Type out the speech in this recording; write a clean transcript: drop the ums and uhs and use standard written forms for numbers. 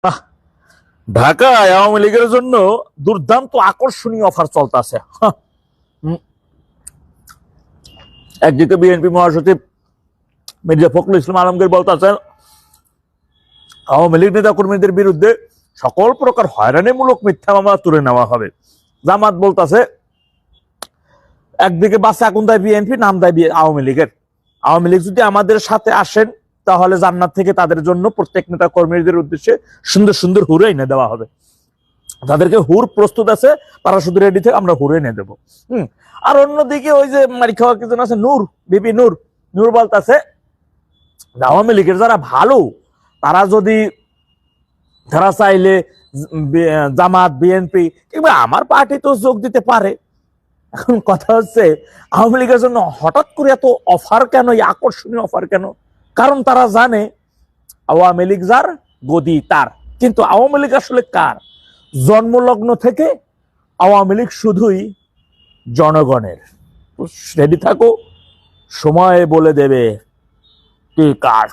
আহ, ঢাকায় আওয়ামী লীগের জন্য দুর্দান্ত আকর্ষণীয় অফার চলতেছে। একদিকে বিএনপি মহাসচিব মির্জা ফখরুল ইসলাম আলমগীর বলতেছেন আওয়ামী লীগ নেতা কর্মীদের বিরুদ্ধে সকল প্রকার হয়রানিমূলক মিথ্যা মামলা তুলে নেওয়া হবে। জামাত বলতেছে একদিকে বাসে আগুন দেয় বিএনপি, নাম দেয় আওয়ামী লীগের। আওয়ামী লীগ যদি আমাদের সাথে আসেন তাহলে জান্নাত থেকে তাদের জন্য প্রত্যেক নেতা কর্মীদের উদ্দেশ্যে সুন্দর সুন্দর হুর এনে দেওয়া হবে। তাদেরকে হুর প্রস্তুত আছে, তারা শুধু রেডি থেকে আমরা হুর এনে দেবো। আর অন্যদিকে ওই যে মারি খাওয়া কিছু আছে নূর, বিপি নূর, নূর বলতেছে আওয়ামী লীগের যারা ভালো তারা চাইলে জামাত, বিএনপি কিংবা আমার পার্টি তো যোগ দিতে পারে। এখন কথা হচ্ছে আওয়ামী লীগের জন্য হঠাৎ করে এত অফার কেন, এই আকর্ষণীয় অফার কেন? কারণ তারা জানে আওয়ামী লীগ যার গদি তার। কিন্তু আওয়ামী লীগ আসলে কার? জন্মলগ্ন থেকে আওয়ামী লীগ শুধুই জনগণের। রেডি থাকো, সময় বলে দেবে কে কার।